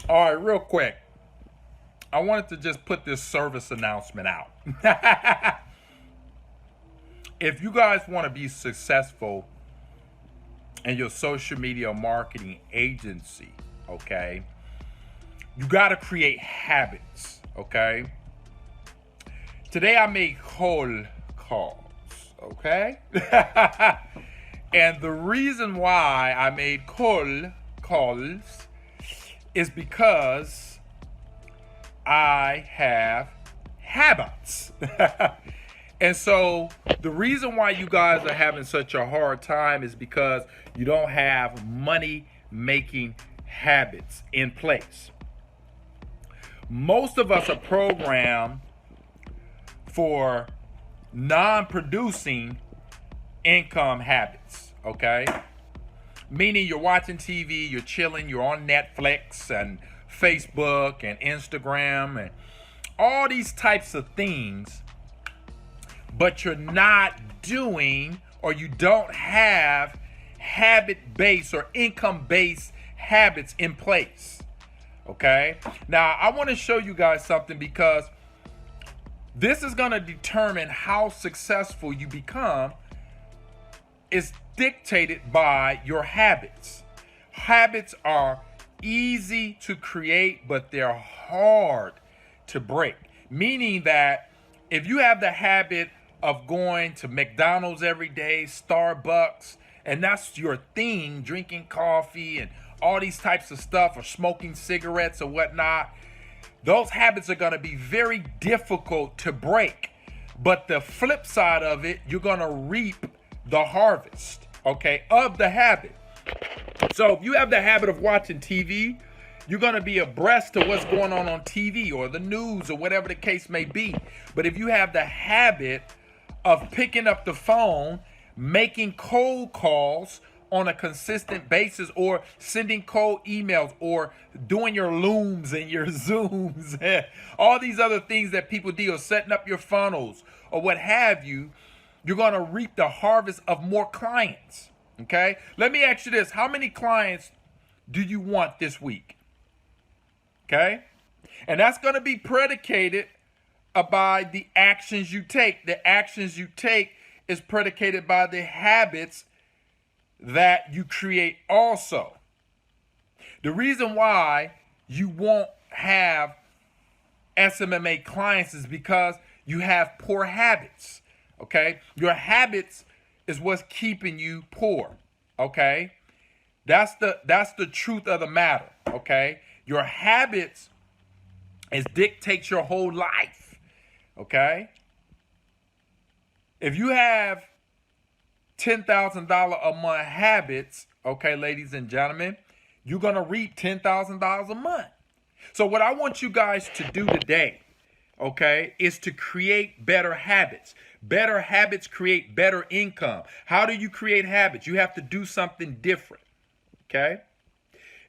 All right, real quick. I wanted to just put this service announcement out. If you guys want to be successful in your social media marketing agency, okay, you got to create habits, okay? Today I made cold calls, okay? And the reason why I made cold calls is because I have habits. And so the reason why you guys are having such a hard time is because you don't have money making habits in place. Most of us are programmed for non-producing income habits, okay? Meaning you're watching TV, you're chilling, you're on Netflix and Facebook and Instagram and all these types of things, but you're not doing, or you don't have habit-based or income-based habits in place, okay? Now, I want to show you guys something because this is going to determine how successful you become. Is dictated by your habits. Habits are easy to create, but they're hard to break. Meaning that if you have the habit of going to McDonald's every day, Starbucks, and that's your thing, drinking coffee and all these types of stuff, or smoking cigarettes or whatnot, those habits are going to be very difficult to break. But the flip side of it, you're going to reap the harvest, okay, of the habit. So if you have the habit of watching TV, you're going to be abreast to what's going on TV or the news or whatever the case may be. But if you have the habit of picking up the phone, making cold calls on a consistent basis, or sending cold emails, or doing your Looms and your Zooms, all these other things that people do, or setting up your funnels or what have you, you're going to reap the harvest of more clients, okay? Let me ask you this. How many clients do you want this week? Okay? And that's going to be predicated by the actions you take. The actions you take is predicated by the habits that you create also. The reason why you won't have SMMA clients is because you have poor habits. Okay, your habits is what's keeping you poor. Okay, that's the truth of the matter. Okay, your habits dictates your whole life. Okay, if you have $10,000 a month habits, okay, ladies and gentlemen, you're gonna reap $10,000 a month. So what I want you guys to do today, okay, is to create better habits. Better habits create better income. How do you create habits? You have to do something different, okay?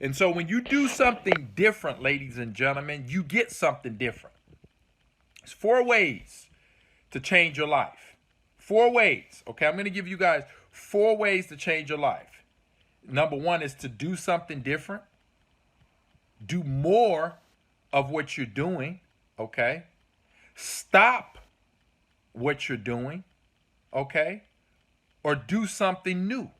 And so when you do something different, ladies and gentlemen, you get something different. It's 4 ways to change your life. 4 ways, okay? I'm going to give you guys 4 ways to change your life. Number 1 is to do something different. Do more of what you're doing, okay? Stop what you're doing, okay? Or do something new,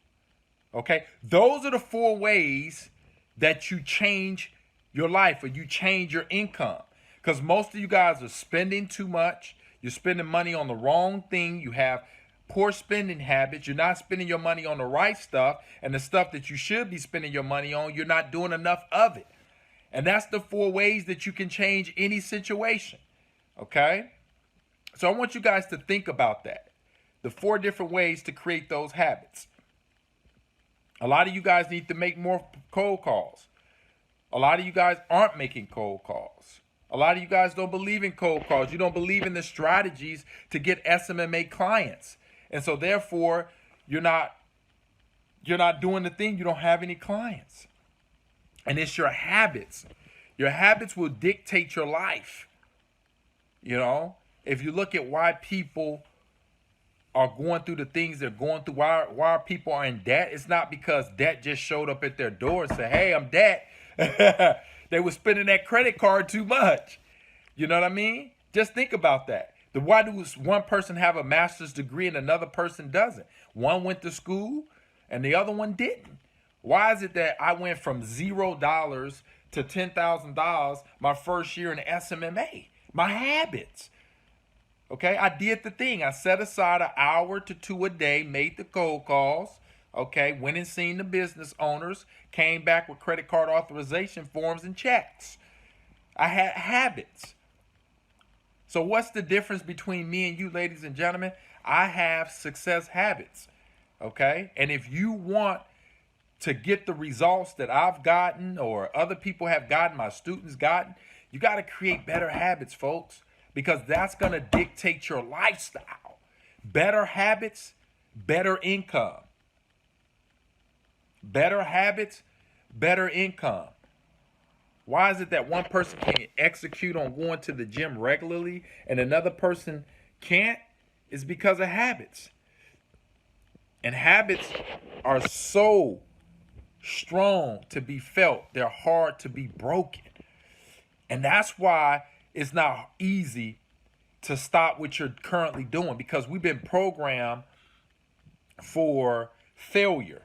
okay? Those are the 4 ways that you change your life, or you change your income. Because most of you guys are spending too much. You're spending money on the wrong thing. You have poor spending habits. You're not spending your money on the right stuff. And the stuff that you should be spending your money on, you're not doing enough of it. And that's the 4 ways that you can change any situation, okay? So I want you guys to think about that. The 4 different ways to create those habits. A lot of you guys need to make more cold calls. A lot of you guys aren't making cold calls. A lot of you guys don't believe in cold calls. You don't believe in the strategies to get SMMA clients. And so therefore, you're not doing the thing. You don't have any clients. And it's your habits. Your habits will dictate your life. You know, if you look at why people are going through the things they're going through, why people are in debt, it's not because debt just showed up at their door and said, hey, I'm debt. They were spending that credit card too much. You know what I mean? Just think about that. Why does one person have a master's degree and another person doesn't? One went to school and the other one didn't. Why is it that I went from $0 to $10,000 my first year in SMMA? My habits. Okay, I did the thing. I set aside an hour to two a day, made the cold calls. Okay, went and seen the business owners, came back with credit card authorization forms and checks. I had habits. So what's the difference between me and you, ladies and gentlemen? I have success habits. Okay, and if you want to get the results that I've gotten or other people have gotten, my students gotten, you got to create better habits, folks, because that's going to dictate your lifestyle. Better habits, better income. Better habits, better income. Why is it that one person can execute on going to the gym regularly and another person can't? It's because of habits. And habits are so strong to be felt. They're hard to be broken. And that's why it's not easy to stop what you're currently doing, because we've been programmed for failure.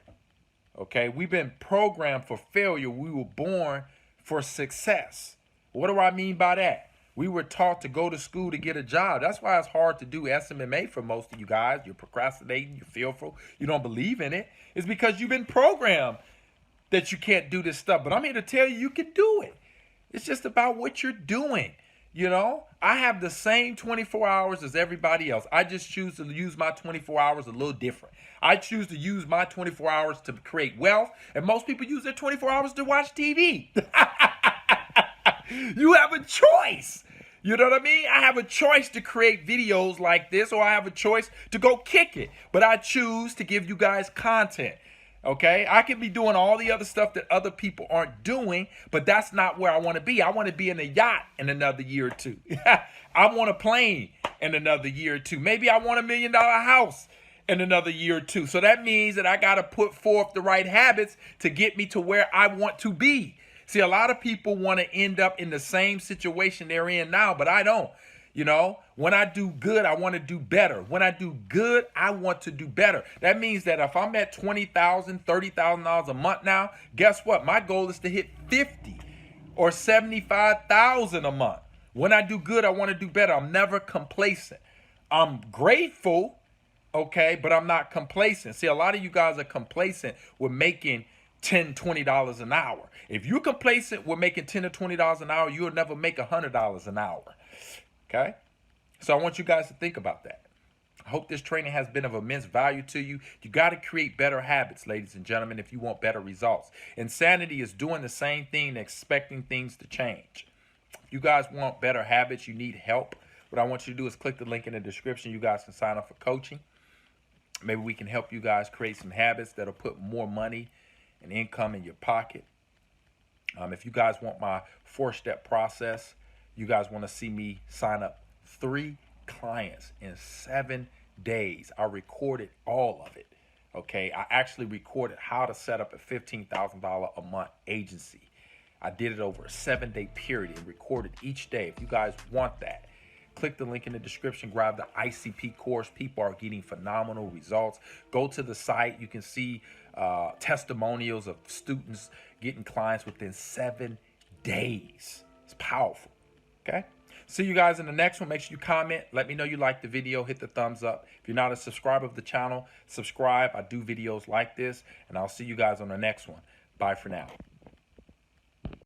Okay, we've been programmed for failure. We were born for success. What do I mean by that? We were taught to go to school to get a job. That's why it's hard to do SMMA for most of you guys. You're procrastinating, you're fearful, you don't believe in it. It's because you've been programmed that you can't do this stuff. But I'm here to tell you, you can do it. It's just about what you're doing. You know, I have the same 24 hours as everybody else. I just choose to use my 24 hours a little different. I choose to use my 24 hours to create wealth, and most people use their 24 hours to watch TV. You have a choice. You know what I mean? I have a choice to create videos like this, or I have a choice to go kick it. But I choose to give you guys content. Okay, I can be doing all the other stuff that other people aren't doing, but that's not where I want to be. I want to be in a yacht in another year or two. I want a plane in another year or two. Maybe I want $1 million house in another year or two. So that means that I got to put forth the right habits to get me to where I want to be. See, a lot of people want to end up in the same situation they're in now, but I don't. You know, when I do good, I want to do better. When I do good, I want to do better. That means that if I'm at $20,000, $30,000 a month now, guess what? My goal is to hit 50 or 75,000 a month. When I do good, I want to do better. I'm never complacent. I'm grateful, okay, but I'm not complacent. See, a lot of you guys are complacent with making $10, $20 an hour. If you're complacent with making $10 or $20 an hour, you'll never make $100 an hour. Okay, so I want you guys to think about that. I hope this training has been of immense value to you. You got to create better habits, ladies and gentlemen, if you want better results. Insanity is doing the same thing and expecting things to change. If you guys want better habits, you need help, what I want you to do is click the link in the description. You guys can sign up for coaching. Maybe we can help you guys create some habits that'll put more money and income in your pocket. If you guys want my 4-step process, you guys want to see me sign up 3 clients in 7 days. I recorded all of it. Okay, I actually recorded how to set up a $15,000 a month agency. I did it over a 7-day period and recorded each day. If you guys want that, click the link in the description, grab the ICP course. People are getting phenomenal results. Go to the site. You can see testimonials of students getting clients within 7 days. It's powerful. Okay, see you guys in the next one. Make sure you comment. Let me know you like the video. Hit the thumbs up. If you're not a subscriber of the channel, subscribe. I do videos like this, and I'll see you guys on the next one. Bye for now.